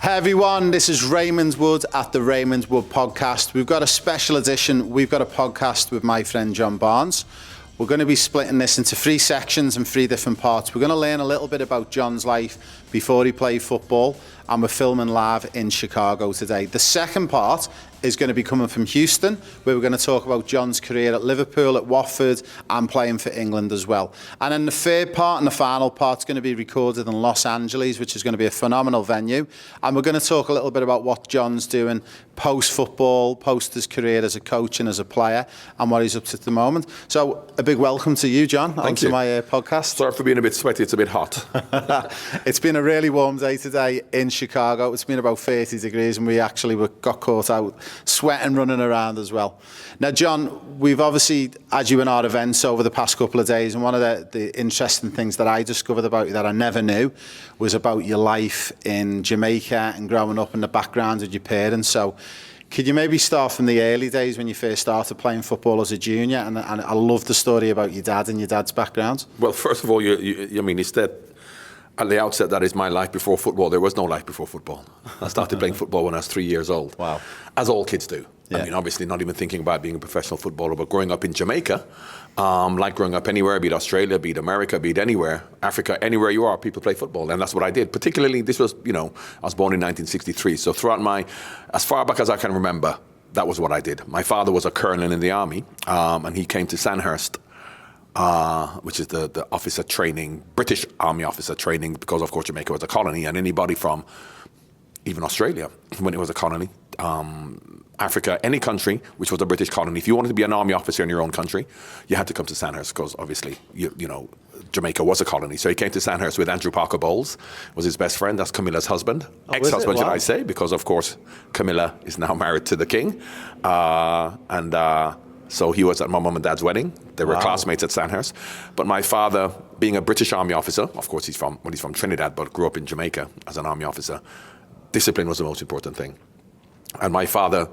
Hey everyone, this is Raymond Wood at the Raymond Wood podcast. We've got a special edition. We've got a podcast with my friend John Barnes. We're going to be splitting this into 3 sections and 3 different parts. We're going to learn a little bit about John's life before he played football, and we're filming live in Chicago today. The second part is going to be coming from Houston, where we're going to talk about John's career at Liverpool, at Watford, and playing for England as well. And then the third part and the final part is going to be recorded in Los Angeles, which is going to be a phenomenal venue. And we're going to talk a little bit about what John's doing post-football, post his career as a coach and as a player, and what he's up to at the moment. So a big welcome to you, John, onto my podcast. Sorry for being a bit sweaty, it's a bit hot. It's been a really warm day today in Chicago. It's been about 30 degrees, and we actually got caught out sweating, running around as well. Now, John, we've obviously had you in our events over the past couple of days, and one of the interesting things that I discovered about you that I never knew was about your life in Jamaica and growing up in the background of your parents. So could you maybe start from the early days when you first started playing football as a junior? And I love the story about your dad and your dad's background. Well, first of all, it's that at the outset, that is my life before football. There was no life before football. I started playing football when I was 3 years old. Wow. As all kids do. Yeah. I mean, obviously not even thinking about being a professional footballer, but growing up in Jamaica, like growing up anywhere, be it Australia, be it America, be it anywhere, Africa, anywhere you are, people play football. And that's what I did. Particularly, this was, I was born in 1963. So throughout as far back as I can remember, that was what I did. My father was a colonel in the army, and he came to Sandhurst, which is the officer training, British Army officer training, because of course Jamaica was a colony, and anybody from even Australia, when it was a colony, Africa, any country which was a British colony, if you wanted to be an army officer in your own country, you had to come to Sandhurst, because obviously, Jamaica was a colony. So he came to Sandhurst with Andrew Parker Bowles, was his best friend. That's Camilla's husband. Ex-husband, should I say, because of course Camilla is now married to the king. So he was at my mum and dad's wedding. They were classmates at Sandhurst. But my father, being a British army officer, of course he's from Trinidad, but grew up in Jamaica as an army officer, discipline was the most important thing. And my father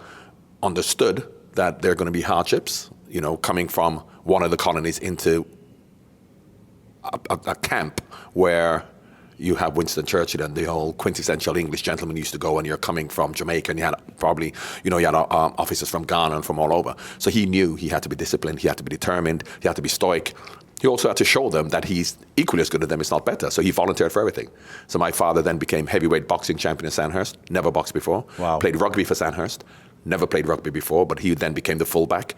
understood that there are going to be hardships, coming from one of the colonies into a camp where you have Winston Churchill and the whole quintessential English gentleman used to go, and you're coming from Jamaica, and you had probably, you had officers from Ghana and from all over. So he knew he had to be disciplined, he had to be determined, he had to be stoic. He also had to show them that he's equally as good as them, if not better. So he volunteered for everything. So my father then became heavyweight boxing champion in Sandhurst, never boxed before. Wow. Played rugby for Sandhurst, never played rugby before, but he then became the fullback.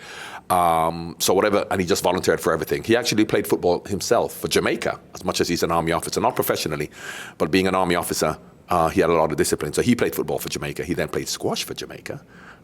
So whatever, and he just volunteered for everything. He actually played football himself for Jamaica, as much as he's an army officer, not professionally, but being an army officer, he had a lot of discipline. So he played football for Jamaica. He then played squash for Jamaica.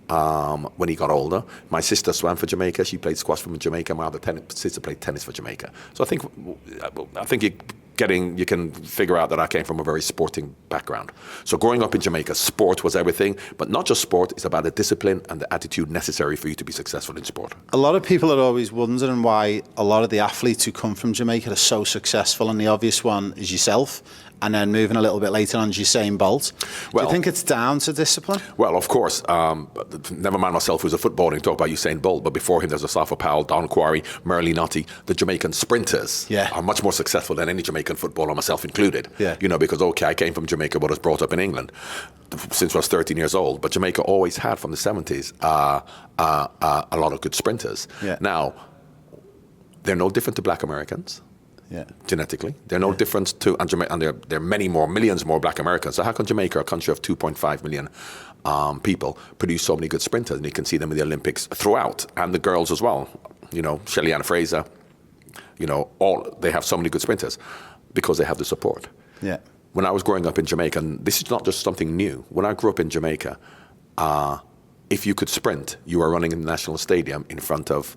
When he got older, my sister swam for Jamaica. She played squash for Jamaica. My other sister played tennis for Jamaica. So I think you can figure out that I came from a very sporting background. So growing up in Jamaica, sport was everything, but not just sport. It's about the discipline and the attitude necessary for you to be successful in sport. A lot of people are always wondering why a lot of the athletes who come from Jamaica are so successful, and the obvious one is yourself. And then moving a little bit later on, Usain Bolt. Do you think it's down to discipline? Well, of course. Never mind myself, who's a footballer, and talk about Usain Bolt. But before him, there's Asafa Powell, Don Quarry, Merle Notti. The Jamaican sprinters are much more successful than any Jamaican footballer, myself included. Yeah. Because, I came from Jamaica, but was brought up in England since I was 13 years old. But Jamaica always had, from the 70s, a lot of good sprinters. Yeah. Now, they're no different to black Americans. Yeah. Genetically. They're no different to, and there are millions more black Americans. So how can Jamaica, a country of 2.5 million people, produce so many good sprinters? And you can see them in the Olympics throughout, and the girls as well. Shelly-Ann Fraser, they have so many good sprinters because they have the support. Yeah. When I was growing up in Jamaica, and this is not just something new, when I grew up in Jamaica, if you could sprint, you were running in the National Stadium in front of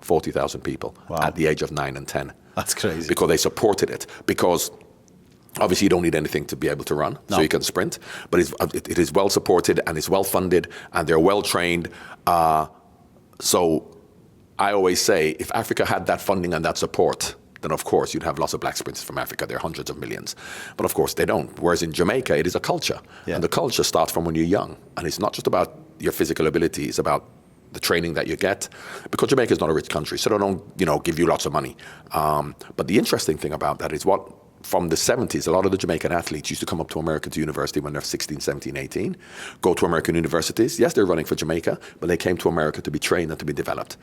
40,000 people at the age of 9 and 10. That's crazy. Because they supported it. Because obviously you don't need anything to be able to run, so you can sprint. But it is well supported, and it's well funded, and they're well trained. So I always say, if Africa had that funding and that support, then of course you'd have lots of black sprinters from Africa. There are hundreds of millions. But of course they don't. Whereas in Jamaica, it is a culture. Yeah. And the culture starts from when you're young. And it's not just about your physical ability, it's about the training that you get, because Jamaica is not a rich country, so they don't, give you lots of money. But the interesting thing about that is what from the 70s, a lot of the Jamaican athletes used to come up to America to university when they're 16, 17, 18, go to American universities. Yes, they're running for Jamaica, but they came to America to be trained and to be developed.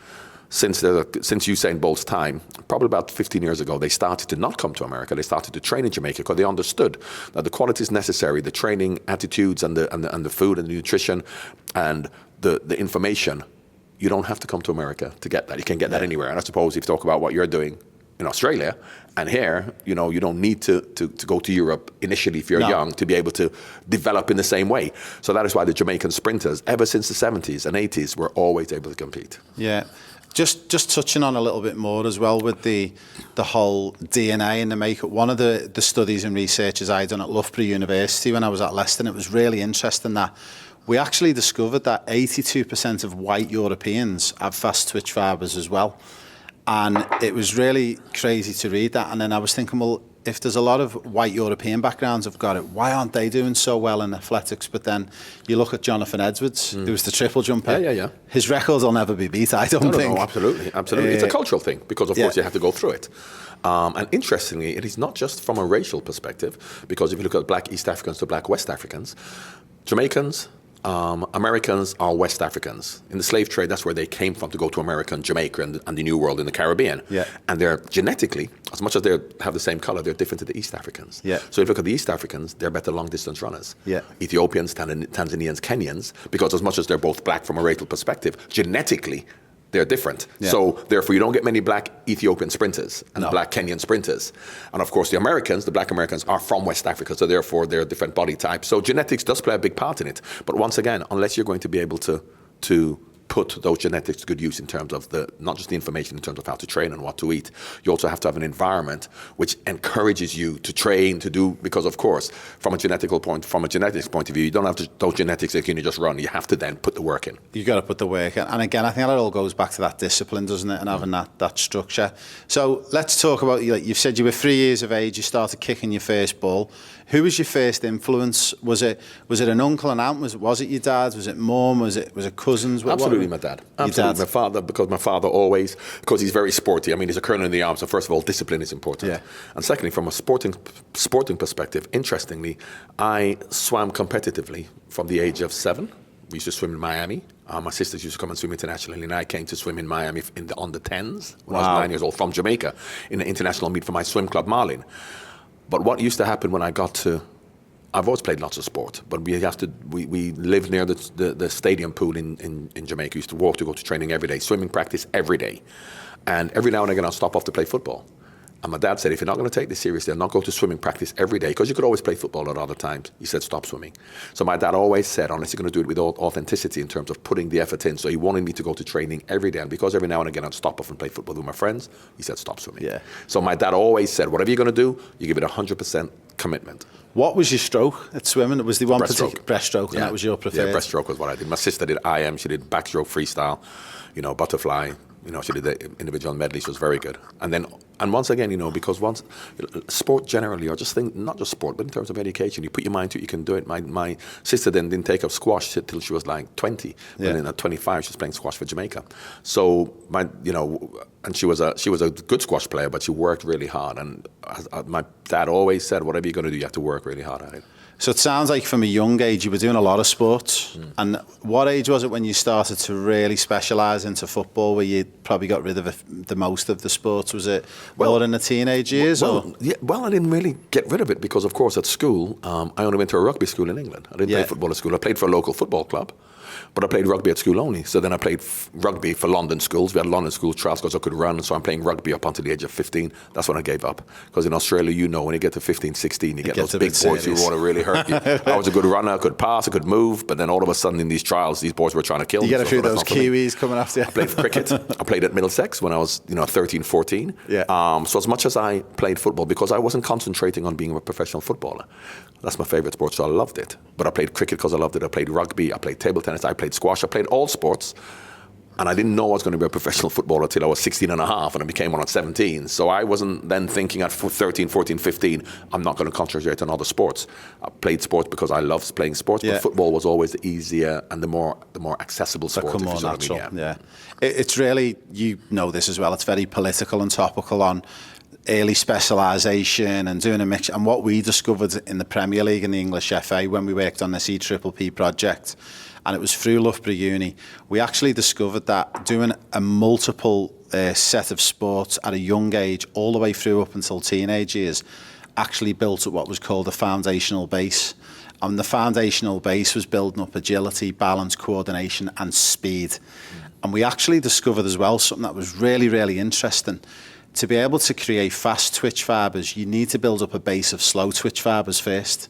Since Usain Bolt's time, probably about 15 years ago, they started to not come to America. They started to train in Jamaica because they understood that the qualities necessary, the training, attitudes, and the food and the nutrition, and the information, you don't have to come to America to get that. You can get that anywhere. And I suppose if you talk about what you're doing in Australia and here, you don't need to go to Europe initially if you're young to be able to develop in the same way. So that is why the Jamaican sprinters, ever since the 70s and 80s, were always able to compete. Yeah. Just touching on a little bit more as well with the whole DNA and the makeup. One of the studies and researches I done at Loughborough University when I was at Leicester, it was really interesting that we actually discovered that 82% of white Europeans have fast twitch fibres as well. And it was really crazy to read that. And then I was thinking, well, if there's a lot of white European backgrounds have got it, why aren't they doing so well in athletics? But then you look at Jonathan Edwards, who was the triple jumper. Yeah. His records will never be beat, I don't think. No, absolutely. It's a cultural thing because, of course, you have to go through it. And interestingly, it is not just from a racial perspective, because if you look at black East Africans to black West Africans, Jamaicans, Americans are West Africans. In the slave trade, that's where they came from to go to America and Jamaica and the New World in the Caribbean. Yeah. And they're genetically, as much as they have the same color, they're different to the East Africans. Yeah. So if you look at the East Africans, they're better long-distance runners. Yeah. Ethiopians, Tanzanians, Kenyans, because as much as they're both black from a racial perspective, genetically, they're different. Yeah. So therefore, you don't get many black Ethiopian sprinters and black Kenyan sprinters. And of course, the black Americans are from West Africa, so therefore they're a different body type. So genetics does play a big part in it. But once again, unless you're going to be able to put those genetics to good use in terms of not just the information in terms of how to train and what to eat, you also have to have an environment which encourages you to train, to do, because of course, from a genetics point of view, you don't have those genetics that you can just run. You have to then put the work in. You got to put the work in. And again, I think that all goes back to that discipline, doesn't it? And having that structure. So let's talk about, you've said you were 3 years of age, you started kicking your first ball. Who was your first influence? Was it an uncle and aunt? Was it your dad? Was it mum? Was it cousins? Absolutely my dad. Absolutely my father, because my father always, because he's very sporty. I mean, he's a colonel in the army, so first of all, discipline is important. Yeah. And secondly, from a sporting perspective, interestingly, I swam competitively from the age of 7. We used to swim in Miami. My sisters used to come and swim internationally, and I came to swim in Miami on the 10s when I was 9 years old from Jamaica in an international meet for my swim club, Marlin. But what used to happen when I got to, I've always played lots of sport, but we lived near the stadium pool in Jamaica. We used to walk to go to training every day, swimming practice every day. And every now and again I'll stop off to play football. And my dad said, if you're not going to take this seriously and not go to swimming practice every day, because you could always play football at other times, he said, stop swimming. So my dad always said, unless you're going to do it with authenticity in terms of putting the effort in. So he wanted me to go to training every day. And because every now and again I'd stop off and play football with my friends, he said, stop swimming. Yeah. So my dad always said, whatever you're going to do, you give it 100% commitment. What was your stroke at swimming? Was the one particular breaststroke, and that was your preferred? Yeah, breaststroke was what I did. My sister did IM, she did backstroke freestyle, butterfly. She did the individual medley. She was very good. And once again, because sport generally, or just not just sport, but in terms of education, you put your mind to it, you can do it. My sister then didn't take up squash till she was like 20. Yeah. And then at 25, she was playing squash for Jamaica. So and she was a good squash player, but she worked really hard. And my dad always said, whatever you're going to do, you have to work really hard at it. So it sounds like from a young age you were doing a lot of sports. And what age was it when you started to really specialise into football, where you probably got rid of the most of the sports? Was it more in the teenage years? I didn't really get rid of it because, of course, at school, I only went to a rugby school in England. I didn't play football at school. I played for a local football club. But I played rugby at school only. So then I played rugby for London schools. We had London school trials because I could run. So I'm playing rugby up until the age of 15. That's when I gave up. Because in Australia, when you get to 15, 16, you get those big boys who want to really hurt you. I was a good runner. I could pass. I could move. But then all of a sudden in these trials, these boys were trying to kill me. You get a few of those Kiwis coming after you. I played cricket. I played at Middlesex when I was 13, 14. Yeah. So as much as I played football, because I wasn't concentrating on being a professional footballer. That's my favourite sport, so I loved it. But I played cricket because I loved it. I played rugby. I played table tennis. I played squash. I played all sports. And I didn't know I was going to be a professional footballer until I was 16 and a half, and I became one at 17. So I wasn't then thinking at 13, 14, 15, I'm not going to concentrate on other sports. I played sports because I loved playing sports, but football was always the easier and the more accessible sport. More natural, It's really, this as well, it's very political and topical on early specialisation and doing a mix. And what we discovered in the Premier League and the English FA when we worked on this EPPP project, and it was through Loughborough Uni, we actually discovered that doing a multiple set of sports at a young age, all the way through up until teenage years, actually built up what was called a foundational base. And the foundational base was building up agility, balance, coordination and speed. And we actually discovered as well something that was really, really interesting. To be able to create fast twitch fibres, you need to build up a base of slow twitch fibres first.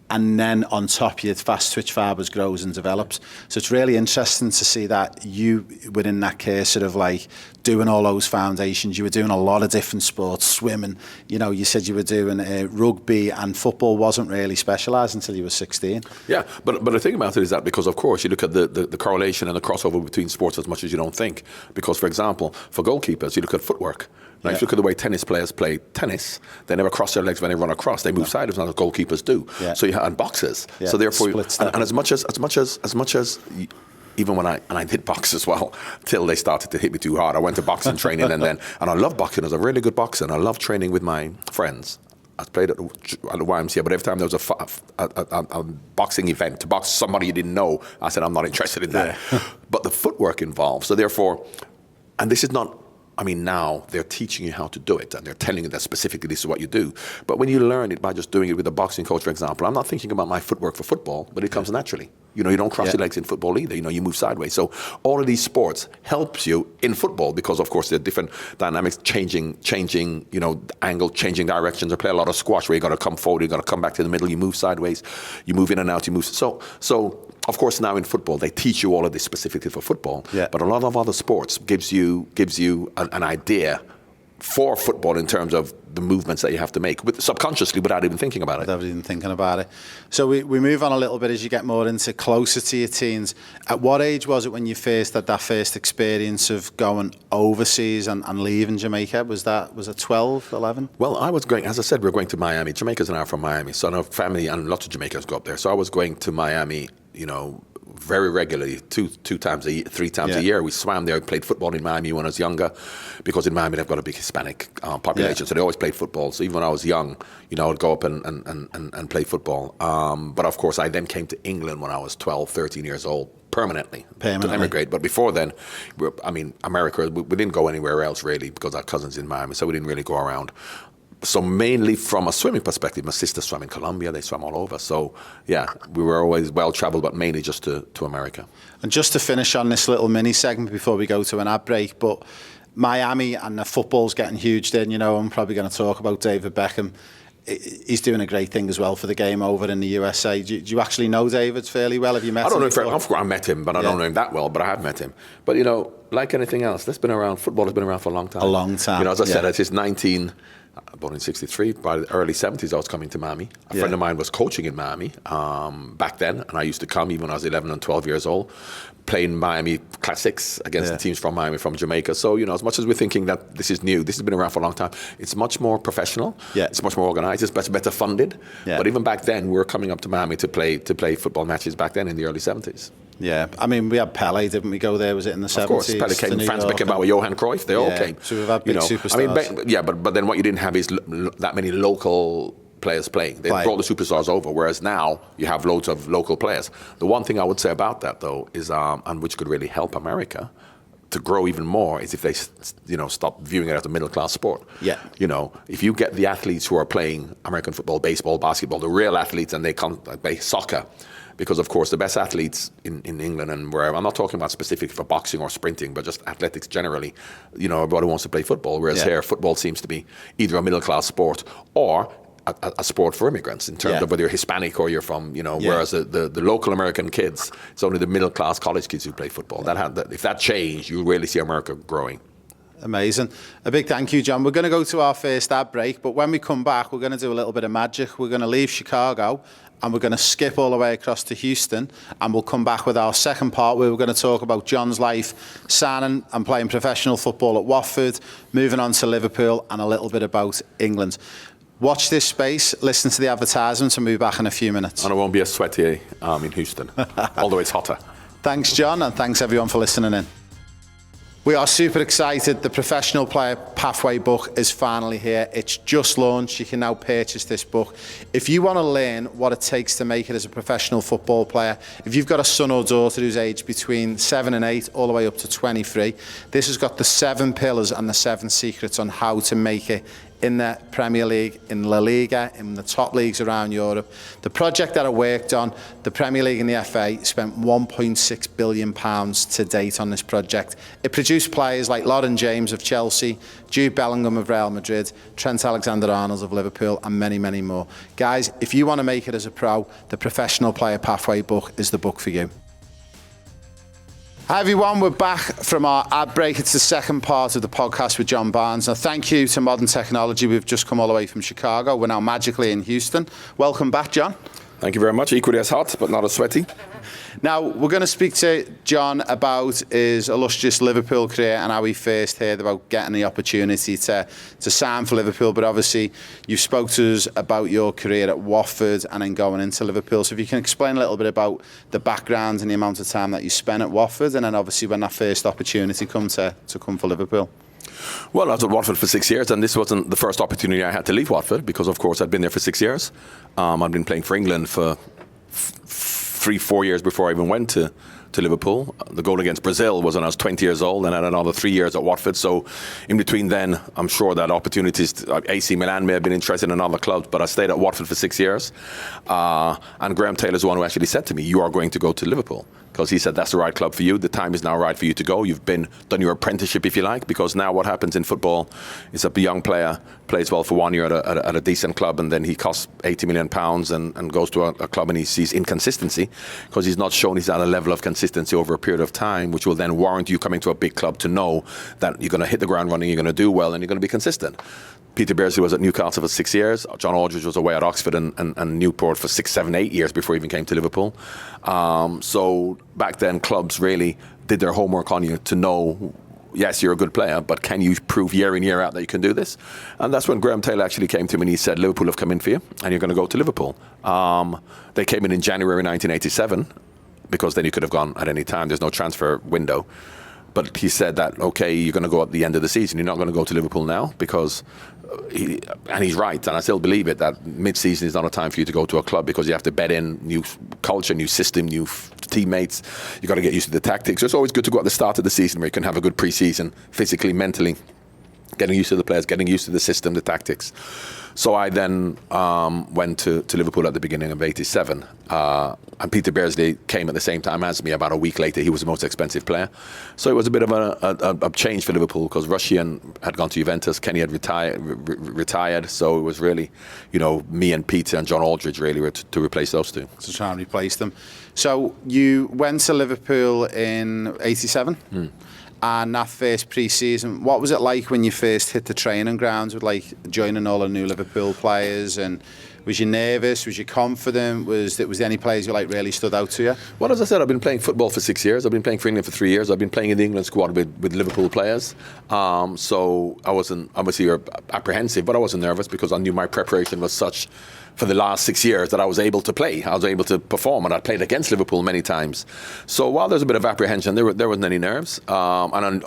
And then on top, your fast twitch fibres grows and develops. So it's really interesting to see that you, within that case, sort of like doing all those foundations, you were doing a lot of different sports, swimming, you know, you said you were doing rugby, and football wasn't really specialised until you were 16. Yeah, but the thing about it is that because, of course, you look at the correlation and the crossover between sports as much as you don't think. Because, for example, for goalkeepers, you look at footwork. Now, if you look at the way tennis players play tennis, they never cross their legs when they run across. They move sideways, as goalkeepers do. Yeah. So you have and boxers. Yeah. So therefore, and as much as even when I did box as well, till they started to hit me too hard. I went to boxing training and I love boxing. I was a really good boxer, and I love training with my friends. I played at the YMCA, but every time there was a boxing event to box somebody you didn't know, I said, I'm not interested in that. Yeah. But the footwork involved. So therefore, and this is not, I mean, now they're teaching you how to do it, and they're telling you that specifically this is what you do. But when you learn it by just doing it with a boxing coach, for example, I'm not thinking about my footwork for football, but it comes naturally. You know, you don't cross your legs in football either. You know, you move sideways. So all of these sports helps you in football because, of course, there are different dynamics, changing, you know, angle, changing directions. I play a lot of squash where you got to come forward, you got to come back to the middle, you move sideways, you move in and out, you move. So of course, now in football, they teach you all of this specifically for football. Yeah. But a lot of other sports gives you an idea for football in terms of the movements that you have to make subconsciously without even thinking about it. Without even thinking about it. So we move on a little bit as you get more into closer to your teens. At what age was it when you first had that first experience of going overseas and leaving Jamaica? Was it 12, 11? Well, I was going, as I said, we were going to Miami. Jamaica's an hour from Miami. So I know family and lots of Jamaicans go up there. So I was going to Miami, you know, very regularly, three times a year. We swam there, played football in Miami when I was younger, because in Miami they've got a big Hispanic population, so they always played football. So even when I was young, you know, I'd go up and play football. But of course, I then came to England when I was 12, 13 years old, permanently to emigrate. But before then, America, we didn't go anywhere else really because our cousins in Miami, so we didn't really go around. So mainly from a swimming perspective, my sister swam in Colombia, they swam all over. So yeah, we were always well-traveled, but mainly just to America. And just to finish on this little mini segment before we go to an ad break, but Miami and the football's getting huge then, you know, I'm probably going to talk about David Beckham. He's doing a great thing as well for the game over in the USA. Do you actually know David fairly well? Have you met him? I don't know if I met him, but I don't know him that well, but I have met him. But, you know, like anything else, football has been around for a long time. A long time. You know, as I said, at his born in 63, by the early 70s I was coming to Miami. A friend of mine was coaching in Miami back then, and I used to come even when I was 11 and 12 years old, playing Miami Classics against the teams from Miami, from Jamaica. So, you know, as much as we're thinking that this is new, this has been around for a long time, it's much more professional, it's much more organized, it's better funded. But even back then, we were coming up to Miami to play football matches back then in the early 70s. Yeah, I mean, we had Pele, didn't we go there? Was it in the 70s? Of course, Pele came, Franz Beckenbauer, Johan Cruyff, they all came. So we've had big superstars. I mean, but then what you didn't have is that many local players playing. They brought the superstars over, whereas now you have loads of local players. The one thing I would say about that, though, is, and which could really help America to grow even more, is if they, you know, stop viewing it as a middle-class sport. Yeah. You know, if you get the athletes who are playing American football, baseball, basketball, the real athletes, and they play soccer, because, of course, the best athletes in England and wherever, I'm not talking about specifically for boxing or sprinting, but just athletics generally, you know, everybody wants to play football, whereas here, football seems to be either a middle-class sport or a sport for immigrants in terms of whether you're Hispanic or you're from, you know, whereas the local American kids, it's only the middle-class college kids who play football. If that changed, you really see America growing. Amazing. A big thank you, John. We're going to go to our first ad break, but when we come back, we're going to do a little bit of magic. We're going to leave Chicago and we're going to skip all the way across to Houston, and we'll come back with our second part where we're going to talk about John's life, signing and playing professional football at Watford, moving on to Liverpool, and a little bit about England. Watch this space, listen to the advertisements, and we'll be back in a few minutes. And it won't be as sweaty in Houston, although it's hotter. Thanks, John, and thanks everyone for listening in. We are super excited. The Professional Player Pathway book is finally here. It's just launched. You can now purchase this book. If you want to learn what it takes to make it as a professional football player, if you've got a son or daughter who's aged between 7 and 8 all the way up to 23, this has got the 7 pillars and the 7 secrets on how to make it in the Premier League, in La Liga, in the top leagues around Europe. The project that I worked on, the Premier League and the FA, spent £1.6 billion to date on this project. It produced players like Lauren James of Chelsea, Jude Bellingham of Real Madrid, Trent Alexander-Arnold of Liverpool, and many, many more. Guys, if you want to make it as a pro, the Professional Player Pathway book is the book for you. Hi everyone, we're back from our ad break. It's the second part of the podcast with John Barnes. Now, thank you to Modern Technology. We've just come all the way from Chicago. We're now magically in Houston. Welcome back, John. Thank you very much. Equally as hot, but not as sweaty. Now, we're going to speak to John about his illustrious Liverpool career and how he first heard about getting the opportunity to sign for Liverpool. But obviously, you spoke to us about your career at Watford and then going into Liverpool. So if you can explain a little bit about the background and the amount of time that you spent at Watford, and then obviously when that first opportunity come to come for Liverpool. Well, I was at Watford for 6 years, and this wasn't the first opportunity I had to leave Watford because, of course, I'd been there for 6 years. I'd been playing for England for 3-4 years before I even went to Liverpool. The goal against Brazil was when I was 20 years old, and I had another 3 years at Watford. So in between then, I'm sure that opportunities, AC Milan may have been interested in other clubs, but I stayed at Watford for 6 years. And Graham Taylor's the one who actually said to me, you are going to go to Liverpool. Because he said, that's the right club for you. The time is now right for you to go. You've done your apprenticeship, if you like, because now what happens in football is that the young player plays well for 1 year at a decent club, and then he costs £80 million and goes to a club and he sees inconsistency because he's not shown he's at a level of consistency over a period of time, which will then warrant you coming to a big club to know that you're going to hit the ground running, you're going to do well, and you're going to be consistent. Peter Beardsley was at Newcastle for 6 years. John Aldridge was away at Oxford and Newport for 6, 7, 8 years before he even came to Liverpool. So back then, clubs really did their homework on you to know, yes, you're a good player, but can you prove year in, year out that you can do this? And that's when Graham Taylor actually came to me and he said, Liverpool have come in for you and you're going to go to Liverpool. They came in January 1987 because then you could have gone at any time. There's no transfer window. But he said that, okay, you're going to go at the end of the season. You're not going to go to Liverpool now because, and he's right, and I still believe it, that mid-season is not a time for you to go to a club because you have to bed in new culture, new system, new teammates. You've got to get used to the tactics. So it's always good to go at the start of the season where you can have a good pre-season, physically, mentally, getting used to the players, getting used to the system, the tactics. So I then went to Liverpool at the beginning of '87, and Peter Beardsley came at the same time as me. About a week later, he was the most expensive player. So it was a bit of a change for Liverpool because Russian had gone to Juventus, Kenny had retired. So it was really, me and Peter and John Aldridge really were to replace those two. To try and replace them. So you went to Liverpool in '87. And that first pre-season, what was it like when you first hit the training grounds with joining all the new Liverpool players? And was you nervous? Was you confident? Was there any players who really stood out to you? Well, as I said, I've been playing football for 6 years. I've been playing for England for 3 years. I've been playing in the England squad with Liverpool players. So I wasn't obviously apprehensive, but I wasn't nervous because I knew my preparation was such for the last 6 years that I was able to play. I was able to perform, and I played against Liverpool many times. So while there's a bit of apprehension, there wasn't any nerves. And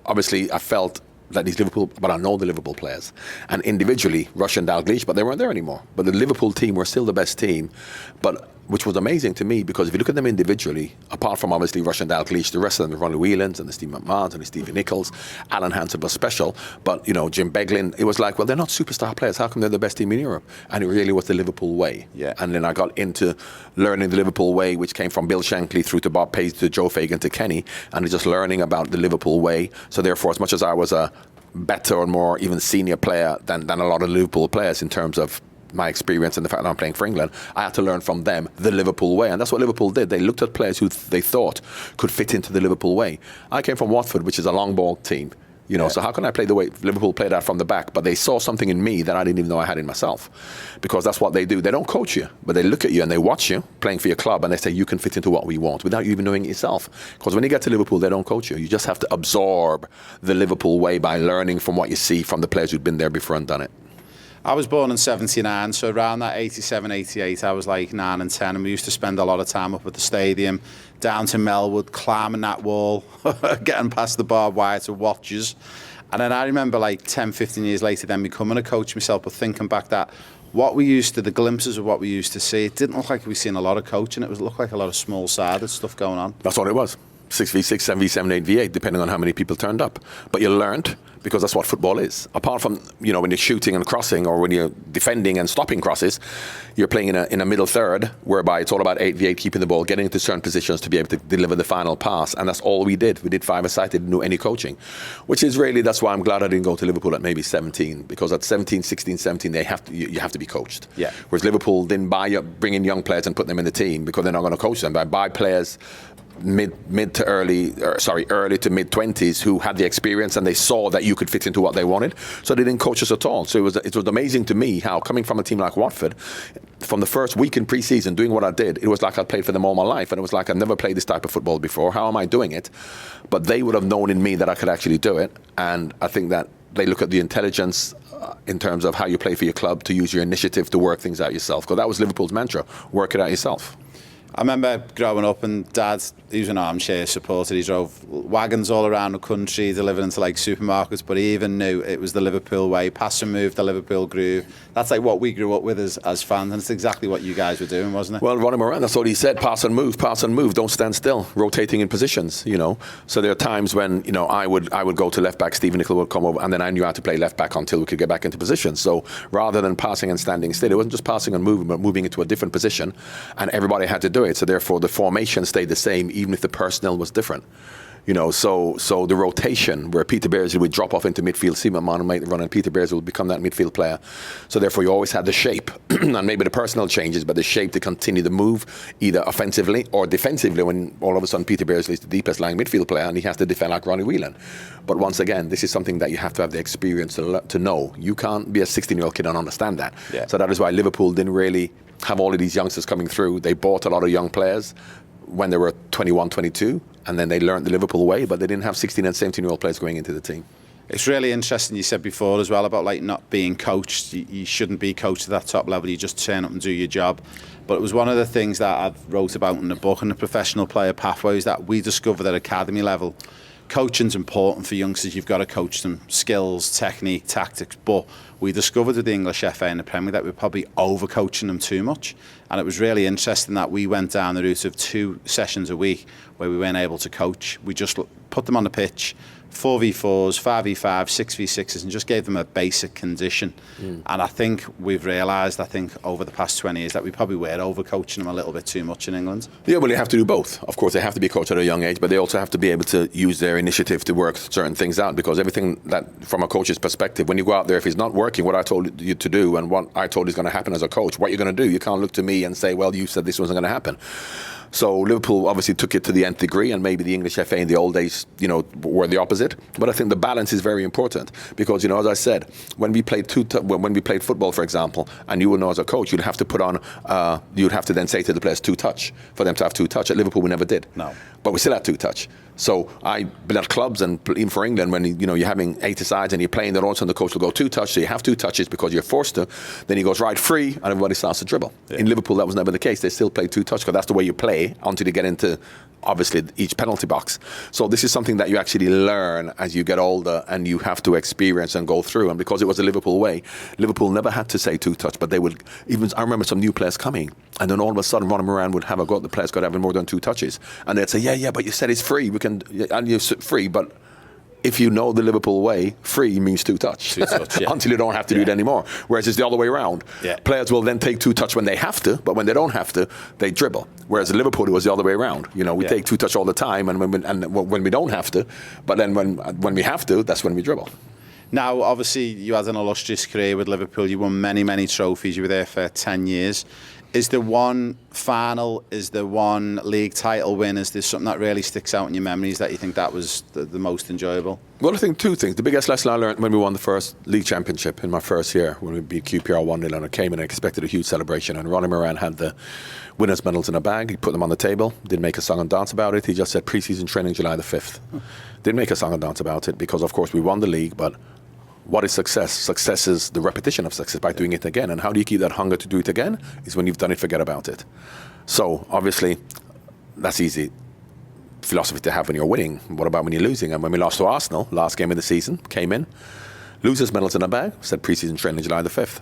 obviously, I felt that these Liverpool, but I know the Liverpool players. And individually, Rush and Dalglish, but they weren't there anymore. But the Liverpool team were still the best team, which was amazing to me because if you look at them individually, apart from obviously Rush and Dalglish, the rest of them, the Ronnie Whelans and the Steve McMahons and the Stevie Nichols, Alan Hansen was special. But, Jim Beglin, it was like, well, they're not superstar players. How come they're the best team in Europe? And it really was the Liverpool way. Yeah. And then I got into learning the Liverpool way, which came from Bill Shankly through to Bob Page to Joe Fagan to Kenny, and just learning about the Liverpool way. So therefore, as much as I was a better and more even senior player than a lot of Liverpool players in terms of my experience and the fact that I'm playing for England, I had to learn from them the Liverpool way. And that's what Liverpool did. They looked at players who they thought could fit into the Liverpool way. I came from Watford, which is a long ball team. So how can I play the way Liverpool played that from the back? But they saw something in me that I didn't even know I had in myself. Because that's what they do. They don't coach you, but they look at you and they watch you playing for your club and they say, you can fit into what we want without you even knowing it yourself. Because when you get to Liverpool, they don't coach you. You just have to absorb the Liverpool way by learning from what you see from the players who've been there before and done it. I was born in 79, so around that 87, 88, I was like 9 and 10, and we used to spend a lot of time up at the stadium, down to Melwood, climbing that wall, getting past the barbed wire to watches. And then I remember like 10, 15 years later then becoming a coach myself, but thinking back that what we used to, the glimpses of what we used to see, it didn't look like we were seeing a lot of coaching. It looked like a lot of small-sided stuff going on. That's what it was. 6v6, 7v7, 8v8, depending on how many people turned up. But you learned, because that's what football is. Apart from, when you're shooting and crossing, or when you're defending and stopping crosses, you're playing in a middle third, whereby it's all about 8v8, keeping the ball, getting into certain positions to be able to deliver the final pass. And that's all we did. We did five-a-side, didn't do any coaching. Which is really, that's why I'm glad I didn't go to Liverpool at maybe 17. Because at 17, 16, 17, you have to be coached. Yeah. Whereas Liverpool didn't bring in young players and put them in the team, because they're not going to coach them. They buy players early to mid 20s who had the experience, and they saw that you could fit into what they wanted, so they didn't coach us at all. So it was amazing to me how, coming from a team like Watford, from the first week in pre-season doing what I did, it was like I'd played for them all my life, and it was like I'd never played this type of football before. How am I doing it? But they would have known in me that I could actually do it, and I think that they look at the intelligence in terms of how you play for your club, to use your initiative to work things out yourself, because that was Liverpool's mantra: work it out yourself. I remember growing up, and Dad, he was an armchair supporter. He drove wagons all around the country, delivering to like supermarkets, but he even knew it was the Liverpool way, pass and move, the Liverpool groove. That's like what we grew up with as fans, and it's exactly what you guys were doing, wasn't it? Well, Ronnie Moran, that's what he said: pass and move, don't stand still, rotating in positions, So there are times when, I would go to left back, Stephen Nicol would come over, and then I knew how to play left back until we could get back into position. So rather than passing and standing still, it wasn't just passing and moving, but moving into a different position, and everybody had to do it. So therefore the formation stayed the same, even if the personnel was different. So the rotation, where Peter Beardsley would drop off into midfield, Seaman Mann might run, and Peter Beardsley would become that midfield player. So therefore you always had the shape, and maybe the personnel changes, but the shape to continue the move, either offensively or defensively, when all of a sudden Peter Beardsley is the deepest lying midfield player and he has to defend like Ronnie Whelan. But once again, this is something that you have to have the experience to know. You can't be a 16-year-old kid and understand that. Yeah. So that is why Liverpool didn't really have all of these youngsters coming through. They bought a lot of young players when they were 21, 22, and then they learned the Liverpool way, but they didn't have 16 and 17-year-old players going into the team. It's really interesting, you said before as well about like not being coached. You shouldn't be coached at that top level, you just turn up and do your job. But it was one of the things that I've wrote about in the book, in the professional player pathways, that we discovered at academy level. Coaching's important for youngsters. You've got to coach them skills, technique, tactics. But we discovered with the English FA and the Premier that we're probably over-coaching them too much. And it was really interesting that we went down the route of 2 sessions a week where we weren't able to coach. We just put them on the pitch, 4v4s, 5v5s, 6v6s, and just gave them a basic condition. And I think we've realised, over the past 20 years, that we probably were over-coaching them a little bit too much in England. Yeah, well, you have to do both. Of course, they have to be coached at a young age, but they also have to be able to use their initiative to work certain things out, because everything that, from a coach's perspective, when you go out there, if he's not working what I told you to do and what I told is going to happen as a coach, what you're going to do, you can't look to me and say, well, you said this wasn't going to happen. So Liverpool obviously took it to the nth degree, and maybe the English FA in the old days, were the opposite. But I think the balance is very important, because, as I said, when we played football, for example, and you would know as a coach, you'd have to put on, you'd have to then say to the players 2-touch for them to have 2-touch. At Liverpool, we never did. No. But we still had 2-touch. So I've been at clubs, and even for England, when you're having 80-sides and you're playing, then all of a sudden the coach will go 2-touch, so you have 2 touches because you're forced to. Then he goes right free, and everybody starts to dribble. Yeah. In Liverpool, that was never the case. They still play 2-touch, because that's the way you play until you get into, obviously, each penalty box. So this is something that you actually learn as you get older, and you have to experience and go through. And because it was the Liverpool way, Liverpool never had to say 2-touch, but they would, I remember some new players coming, and then all of a sudden Ronnie Moran would have a go at the players got having more than 2 touches, and they'd say, yeah, but you said it's free. And you're free, but if you know the Liverpool way, free means 2-touch. 2-touch, yeah. Until you don't have to do it anymore. Whereas it's the other way around. Yeah. Players will then take 2-touch when they have to, but when they don't have to, they dribble. Whereas in Liverpool, it was the other way around. We take 2-touch all the time, and when we don't have to, but then when we have to, that's when we dribble. Now, obviously, you had an illustrious career with Liverpool. You won many, many trophies. You were there for 10 years. Is there one final, is there one league title win, is there something that really sticks out in your memories that you think that was the most enjoyable? Well, I think 2 things. The biggest lesson I learned when we won the first league championship in my first year, when we beat QPR 1-0, and I came in and expected a huge celebration, and Ronnie Moran had the winners' medals in a bag. He put them on the table, didn't make a song and dance about it. He just said pre-season training July the 5th. Didn't make a song and dance about it because, of course, we won the league, but What is success? Success is the repetition of success by doing it again. And how do you keep that hunger to do it again? Is when you've done it, forget about it. So obviously, that's easy philosophy to have when you're winning. What about when you're losing? And when we lost to Arsenal, last game of the season, came in, losers medals in a bag, said pre-season training July the 5th.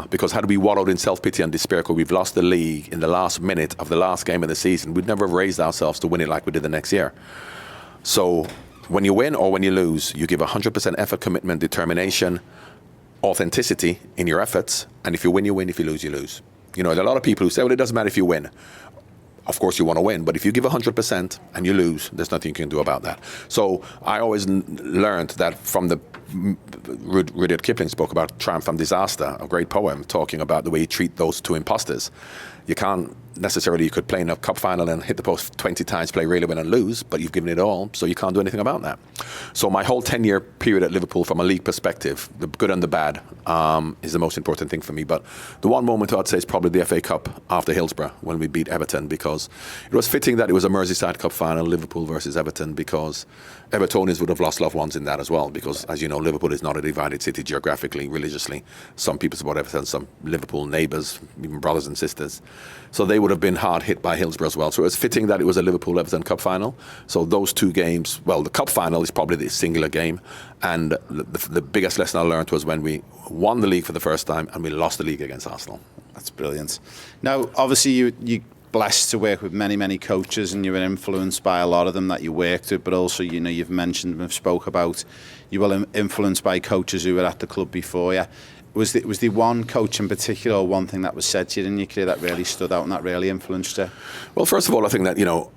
Because had we wallowed in self-pity and despair because we've lost the league in the last minute of the last game of the season, we'd never have raised ourselves to win it like we did the next year. So when you win or when you lose, you give 100% effort, commitment, determination, authenticity in your efforts. And if you win, you win. If you lose, you lose. You know, there are a lot of people who say, well, it doesn't matter if you win. Of course you want to win, but if you give 100% and you lose, there's nothing you can do about that. So I always learned that from the Rudyard Kipling spoke about triumph and disaster, a great poem talking about the way you treat those two imposters. You can't necessarily, you could play in a cup final and hit the post 20 times, play really well and lose, but you've given it all, so you can't do anything about that. So my whole 10-year period at Liverpool, from a league perspective, the good and the bad, is the most important thing for me. But the one moment I'd say is probably the FA Cup after Hillsborough, when we beat Everton, because it was fitting that it was a Merseyside Cup final, Liverpool versus Everton, because Evertonians would have lost loved ones in that as well, because as you know, Liverpool is not a divided city geographically, religiously. Some people support Everton, some Liverpool neighbours, even brothers and sisters. So they would have been hard hit by Hillsborough as well. So it was fitting that it was a Liverpool-Everton Cup final. So those two games, well, the Cup final is probably the singular game. And the biggest lesson I learned was when we won the league for the first time and we lost the league against Arsenal. That's brilliant. Now, obviously, you blessed to work with many coaches, and you were influenced by a lot of them that you worked with, but also, you know, you've mentioned and spoke about you were influenced by coaches who were at the club before you. Was the one coach in particular, or one thing that was said to you in your career that really stood out and that really influenced you? Well, first of all, I think that, you know,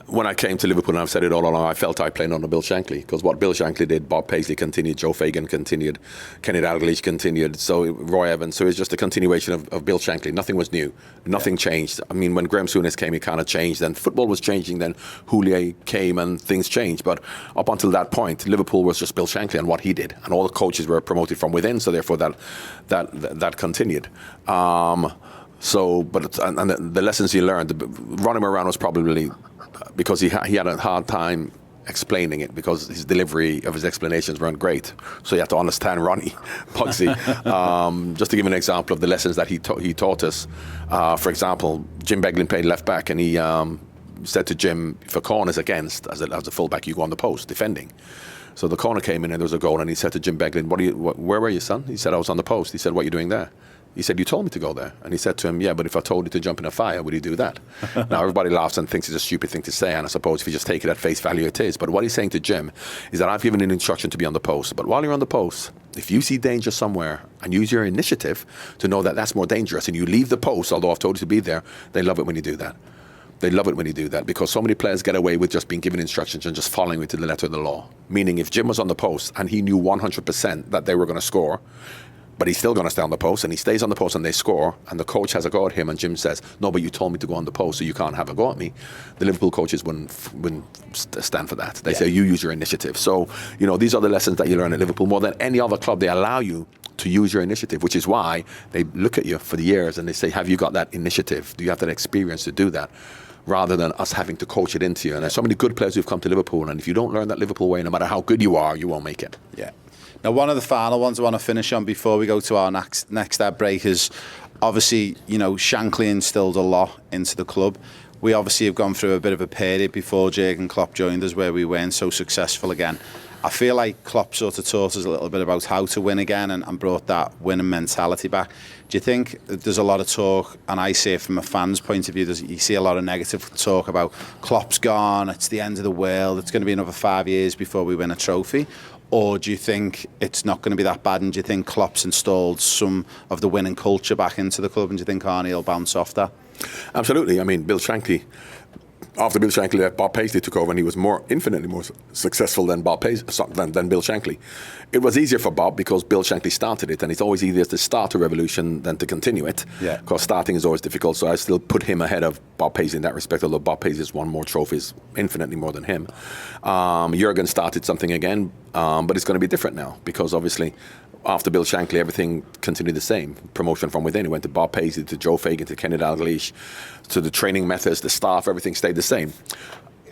when I came to Liverpool, and I've said it all along, I felt I played under Bill Shankly, because what Bill Shankly did, Bob Paisley continued, Joe Fagan continued, Kenny Dalglish continued, so Roy Evans. So it's just a continuation of Bill Shankly. Nothing was new. Nothing changed. I mean, when Graham Souness came, it kind of changed. Then football was changing. Then Houllier came and things changed. But up until that point, Liverpool was just Bill Shankly and what he did. And all the coaches were promoted from within, so therefore that continued. The lessons he learned, running around was probably because he had a hard time explaining it, because his delivery of his explanations weren't great. So you have to understand Ronnie Pugsy. Just to give an example of the lessons that he taught us. For example, Jim Beglin played left back, and he said to Jim, for corners against, as a fullback, you go on the post, defending. So the corner came in and there was a goal, and he said to Jim Beglin, where were you, son? He said, I was on the post. He said, what are you doing there? He said, you told me to go there. And he said to him, yeah, but if I told you to jump in a fire, would you do that? Now, everybody laughs and thinks it's a stupid thing to say, and I suppose if you just take it at face value, it is. But what he's saying to Jim is that I've given an instruction to be on the post. But while you're on the post, if you see danger somewhere and use your initiative to know that that's more dangerous, and you leave the post, although I've told you to be there, they love it when you do that. They love it when you do that, because so many players get away with just being given instructions and just following it to the letter of the law. Meaning if Jim was on the post and he knew 100% that they were going to score, but he's still going to stay on the post, and he stays on the post and they score, and the coach has a go at him, and Jim says, no, but you told me to go on the post, so you can't have a go at me. The Liverpool coaches wouldn't stand for that. They say, you use your initiative. So, you know, these are the lessons that you learn at Liverpool. More than any other club, they allow you to use your initiative, which is why they look at you for the years and they say, have you got that initiative? Do you have that experience to do that? Rather than us having to coach it into you. And there's so many good players who've come to Liverpool, and if you don't learn that Liverpool way, no matter how good you are, you won't make it. Yeah. Now, one of the final ones I want to finish on before we go to our next ad break is, obviously, you know, Shankly instilled a lot into the club. We obviously have gone through a bit of a period before Jurgen Klopp joined us where we weren't so successful again. I feel like Klopp sort of taught us a little bit about how to win again and brought that winning mentality back. Do you think there's a lot of talk, and I see it from a fan's point of view, you see a lot of negative talk about Klopp's gone, it's the end of the world, it's going to be another 5 years before we win a trophy? Or do you think it's not going to be that bad, and do you think Klopp's installed some of the winning culture back into the club, and do you think Arnie will bounce off that? Absolutely. I mean, Bill Shankly, after Bill Shankly left, Bob Paisley took over, and he was infinitely more successful than Bill Shankly. It was easier for Bob because Bill Shankly started it, and it's always easier to start a revolution than to continue it. Yeah. Because starting is always difficult, so I still put him ahead of Bob Paisley in that respect, although Bob Paisley has won more trophies, infinitely more than him. Jurgen started something again, but it's going to be different now, because obviously after Bill Shankly, everything continued the same. Promotion from within. It went to Bob Paisley, to Joe Fagan, to Kenny Dalglish, to the training methods, the staff, everything stayed the same.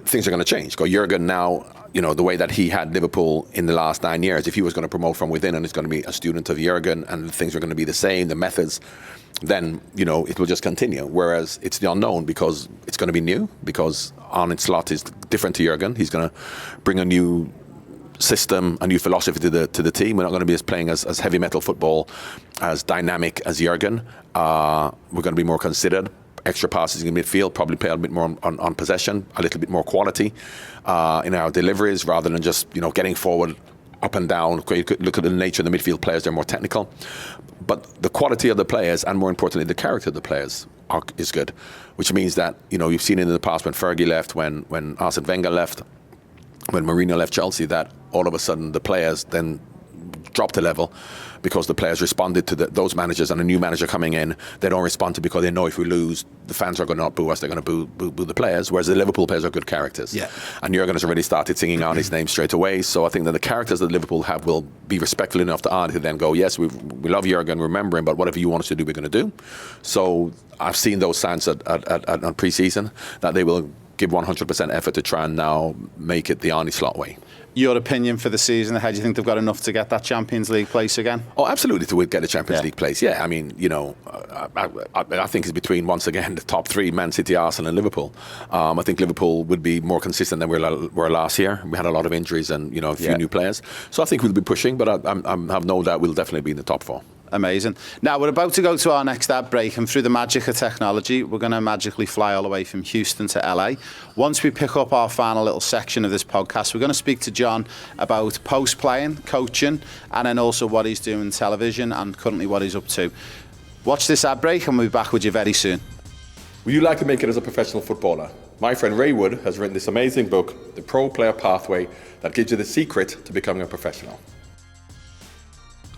Things are going to change. Because Jurgen now the way that he had Liverpool in the last 9 years, if he was going to promote from within and is going to be a student of Jurgen and things are going to be the same, the methods, then, it will just continue. Whereas it's the unknown because it's going to be new, because Arne Slot is different to Jurgen. He's going to bring a new system, a new philosophy to the team. We're not going to be playing as heavy metal football, as dynamic as Jurgen. We're going to be more considered. Extra passes in midfield, probably play a bit more on possession, a little bit more quality in our deliveries rather than just getting forward up and down. You could look at the nature of the midfield players; they're more technical, but the quality of the players and more importantly the character of the players is good, which means that you've seen it in the past when Fergie left, when Arsene Wenger left, when Mourinho left Chelsea, that all of a sudden the players then dropped a level because the players responded to those managers, and a new manager coming in, they don't respond to because they know if we lose, the fans are going to not boo us, they're going to boo the players, whereas the Liverpool players are good characters. Yeah. And Jurgen has already started singing Arne's name straight away, so I think that the characters that Liverpool have will be respectful enough to Arne to then go, yes, we love Jurgen, remember him, but whatever you want us to do, we're going to do. So I've seen those signs on pre-season that they will give 100% effort to try and now make it the Arne Slot way. Your opinion for the season ahead? Do you think they've got enough to get that Champions League place again? Oh, absolutely, to get a Champions League place. Yeah, I mean, I think it's between, once again, the top three: Man City, Arsenal, and Liverpool. I think Liverpool would be more consistent than we were last year. We had a lot of injuries and a few new players, so I think we'll be pushing. But I have no doubt we'll definitely be in the top four. Amazing. Now, we're about to go to our next ad break, and through the magic of technology, we're going to magically fly all the way from Houston to LA. Once we pick up our final little section of this podcast, we're going to speak to John about post-playing, coaching, and then also what he's doing in television and currently what he's up to. Watch this ad break, and we'll be back with you very soon. Would you like to make it as a professional footballer? My friend Ray Wood has written this amazing book, The Pro Player Pathway, that gives you the secret to becoming a professional.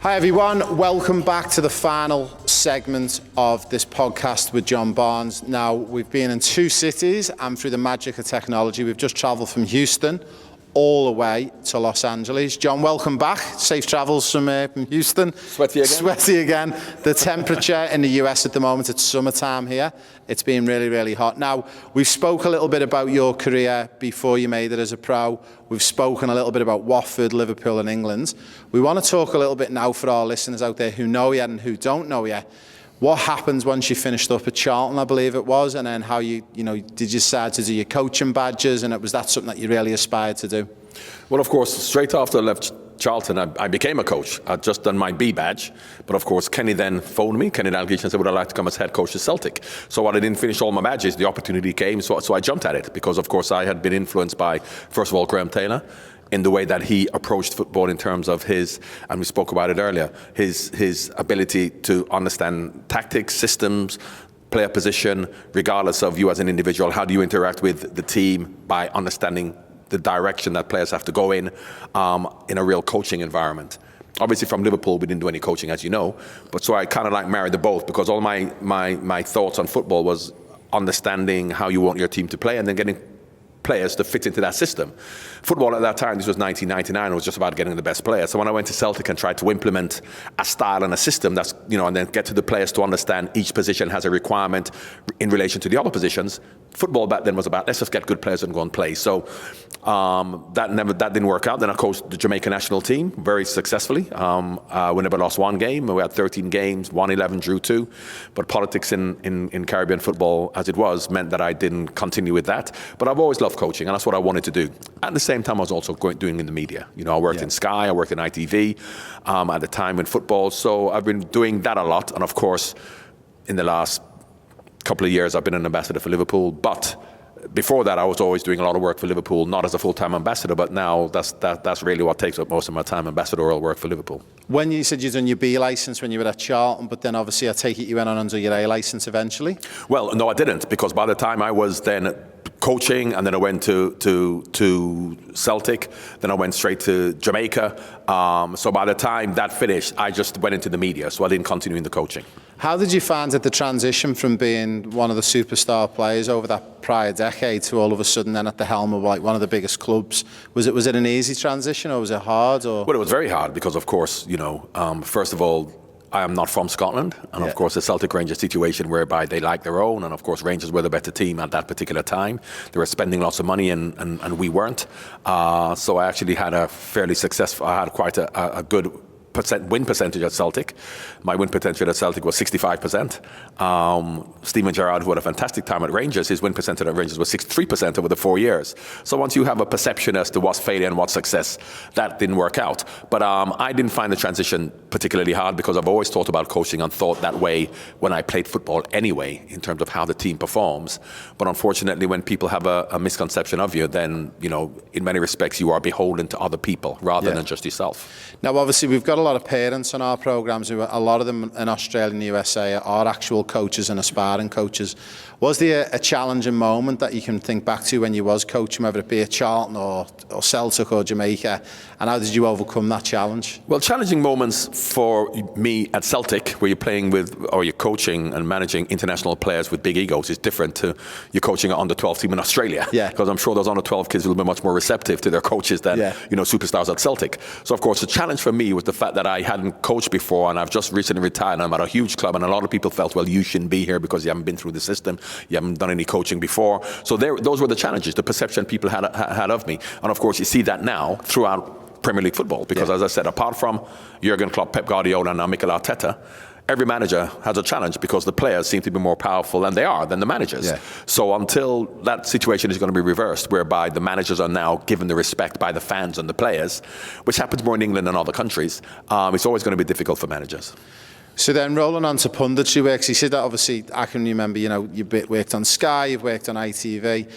Hi everyone, welcome back to the final segment of this podcast with John Barnes. Now, we've been in 2 cities, and through the magic of technology, we've just travelled from Houston all the way to Los Angeles. John, welcome back. Safe travels from Houston. Sweaty again. Sweaty again. The temperature in the US at the moment, it's summertime here. It's been really, really hot. Now, we've spoke a little bit about your career before you made it as a pro. We've spoken a little bit about Watford, Liverpool and England. We want to talk a little bit now for our listeners out there who know you and who don't know you. What happens once you finished up at Charlton, I believe it was, and then how did you decide to do your coaching badges, and was that something that you really aspired to do? Well, of course, straight after I left Charlton, I became a coach. I'd just done my B badge, but of course, Kenny then phoned me, Kenny Dalglish, and said, would I like to come as head coach of Celtic? So while I didn't finish all my badges, the opportunity came, so I jumped at it, because of course I had been influenced by, first of all, Graham Taylor, in the way that he approached football in terms of his, and we spoke about it earlier, his ability to understand tactics, systems, player position, regardless of you as an individual. How do you interact with the team by understanding the direction that players have to go in a real coaching environment? Obviously from Liverpool, we didn't do any coaching, as you know, but so I kind of like married the both, because all my thoughts on football was understanding how you want your team to play and then getting players to fit into that system. Football at that time, this was 1999, it was just about getting the best players. So when I went to Celtic and tried to implement a style and a system that's, and then get to the players to understand each position has a requirement in relation to the other positions, football back then was about, let's just get good players and go and play. So that didn't work out. Then I coached the Jamaica national team very successfully. We never lost one game. We had 13 games, won 11, drew 2. But politics in Caribbean football, as it was, meant that I didn't continue with that. But I've always loved coaching, and that's what I wanted to do. At the same time, I was also doing in the media. I worked in Sky, I worked in ITV at the time in football. So I've been doing that a lot. And of course, in the last couple of years, I've been an ambassador for Liverpool. But before that, I was always doing a lot of work for Liverpool, not as a full-time ambassador, but now that's really what takes up most of my time, ambassadorial work for Liverpool. When you said you'd done your B licence when you were at Charlton, but then obviously I take it you went on under your A licence eventually? Well, no, I didn't, because by the time I was then coaching, and then I went to Celtic, then I went straight to Jamaica. So by the time that finished, I just went into the media, so I didn't continue in the coaching. How did you find it, the transition from being one of the superstar players over that prior decade to all of a sudden then at the helm of one of the biggest clubs? Was it an easy transition, or was it hard? Or? Well, it was very hard because, of course, first of all, I am not from Scotland, and of course the Celtic Rangers situation whereby they like their own, and of course Rangers were the better team at that particular time. They were spending lots of money, and we weren't. So I actually had a fairly successful. I had quite a good win percentage at Celtic. My win percentage at Celtic was 65%. Steven Gerrard, who had a fantastic time at Rangers, his win percentage at Rangers was 63% over the 4 years. So once you have a perception as to what's failure and what's success, that didn't work out. But I didn't find the transition particularly hard because I've always thought about coaching and thought that way when I played football anyway, in terms of how the team performs. But unfortunately, when people have a misconception of you, then, in many respects, you are beholden to other people rather than just yourself. Now, obviously, we've got a lot of parents on our programmes. A lot of them in Australia and the USA are actual coaches and aspiring coaches. Was there a challenging moment that you can think back to when you was coaching, whether it be at Charlton or Celtic or Jamaica, and how did you overcome that challenge? Well, challenging moments for me at Celtic, where you're playing with, or you're coaching and managing international players with big egos, is different to you're coaching an under-12 team in Australia. Yeah. Because I'm sure those under-12 kids will be much more receptive to their coaches than superstars at Celtic. So of course the challenge for me was the fact that I hadn't coached before, and I've just recently retired, and I'm at a huge club, and a lot of people felt, well, you shouldn't be here because you haven't been through the system, you haven't done any coaching before. So those were the challenges, the perception people had of me. And of course you see that now throughout Premier League football, because as I said, apart from Jurgen Klopp, Pep Guardiola, and now Mikel Arteta, every manager has a challenge because the players seem to be more powerful than the managers. Yeah. So until that situation is going to be reversed, whereby the managers are now given the respect by the fans and the players, which happens more in England than other countries, it's always going to be difficult for managers. So then rolling on to punditry work, so you said that obviously, I can remember, you worked on Sky, you've worked on ITV.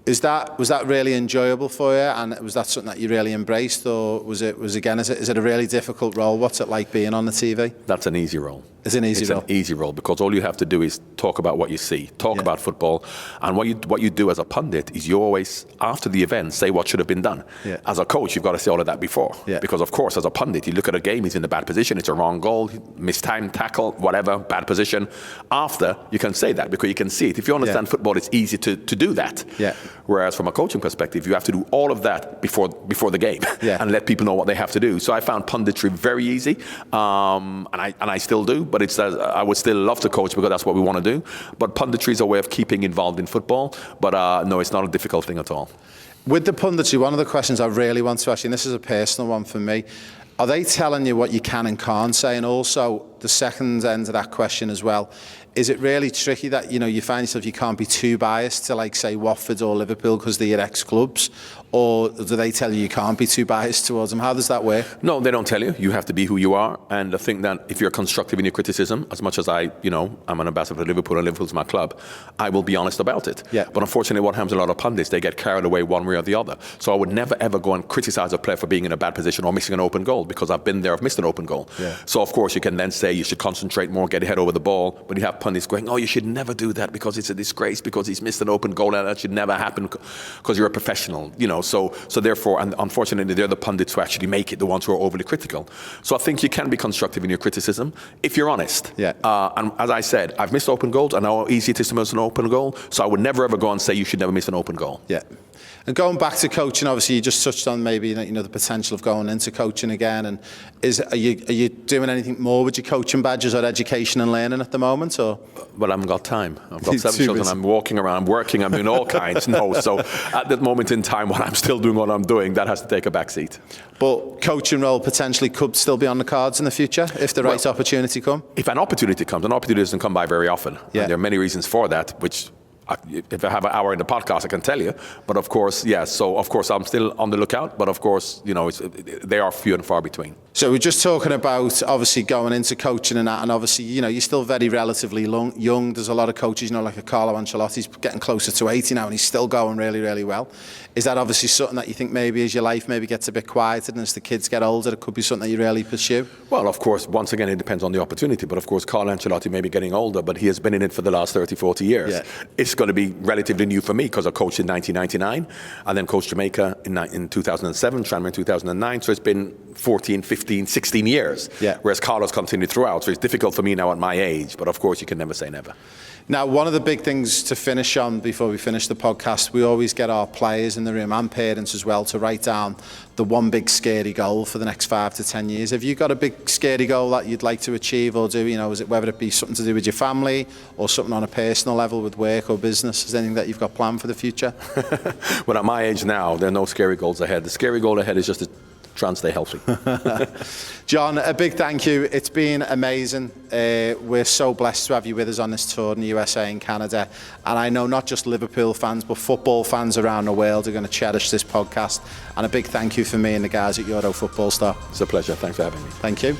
Was that really enjoyable for you, and was that something that you really embraced, or is it a really difficult role? What's it like being on the TV? That's an easy role. It's an easy role. It's an easy role because all you have to do is talk about what you see, talk about football, and what you do as a pundit is you always, after the event, say what should have been done. Yeah. As a coach, you've got to say all of that before, because of course, as a pundit, you look at a game, he's in a bad position, it's a wrong goal, mistimed tackle, whatever, bad position. After, you can say that because you can see it. If you understand football, it's easy to do that. Yeah. Whereas from a coaching perspective, you have to do all of that before the game and let people know what they have to do. So I found punditry very easy, and I still do. But I would still love to coach because that's what we want to do. But punditry is a way of keeping involved in football. But no, it's not a difficult thing at all. With the punditry, one of the questions I really want to ask you, and this is a personal one for me, are they telling you what you can and can't say? And also, the second end of that question as well, is it really tricky that, you find yourself you can't be too biased to, like, say, Watford or Liverpool because they're your ex-clubs? Or do they tell you can't be too biased towards them? How does that work? No, they don't tell you. You have to be who you are. And I think that if you're constructive in your criticism, as much as I'm an ambassador for Liverpool and Liverpool's my club, I will be honest about it. Yeah. But unfortunately, what happens to a lot of pundits, they get carried away one way or the other. So I would never, ever go and criticize a player for being in a bad position or missing an open goal, because I've been there, I've missed an open goal. Yeah. So, of course, you can then say you should concentrate more, get your head over the ball. But you have pundits going, oh, you should never do that because it's a disgrace, because he's missed an open goal, and that should never happen because you're a professional. So therefore, and unfortunately, they're the pundits who actually make it, the ones who are overly critical. So I think you can be constructive in your criticism if you're honest. Yeah. And as I said, I've missed open goals. I know how easy it is to miss an open goal. So I would never ever go and say you should never miss an open goal. Yeah. And going back to coaching, obviously you just touched on maybe the potential of going into coaching again. And are you doing anything more with your coaching badges or education and learning at the moment, or? Well, I haven't got time. I've got 7 children. I'm walking around, I'm working, I'm doing all kinds. No, so at that moment in time, while I'm still doing what I'm doing, that has to take a back seat. But coaching role potentially could still be on the cards in the future if the right opportunity comes. If an opportunity comes, an opportunity doesn't come by very often. Yeah. And there are many reasons for that, which. If I have an hour in the podcast, I can tell you. But of course, yes. So of course, I'm still on the lookout. But of course, they are few and far between. So we're just talking about obviously going into coaching and that, and obviously you're still very relatively young. There's a lot of coaches, like a Carlo Ancelotti's getting closer to 80 now, and he's still going really, really well. Is that obviously something that you think maybe as your life maybe gets a bit quieter and as the kids get older, it could be something that you really pursue? Well, of course, once again, it depends on the opportunity. But of course, Carlo Ancelotti may be getting older, but he has been in it for the last 30, 40 years. Yeah. It's going to be relatively new for me because I coached in 1999 and then coached Jamaica in 2007, Tranmere in 2009. So it's been 14, 15, 16 years. Yeah. Whereas Carlos continued throughout. So it's difficult for me now at my age. But of course, you can never say never. Now, one of the big things to finish on before we finish the podcast, we always get our players in the room and parents as well to write down the one big scary goal for the next 5 to 10 years. Have you got a big scary goal that you'd like to achieve or do? You know, is it whether it be something to do with your family or something on a personal level with work or business? Is there anything that you've got planned for the future? Well, at my age now, there are no scary goals ahead. The scary goal ahead is just to try and stay healthy. John, a big thank you. It's been amazing. We're so blessed to have you with us on this tour in the USA and Canada. And I know not just Liverpool fans, but football fans around the world are going to cherish this podcast. And a big thank you for me and the guys at Euro Football Star. It's a pleasure. Thanks for having me. Thank you.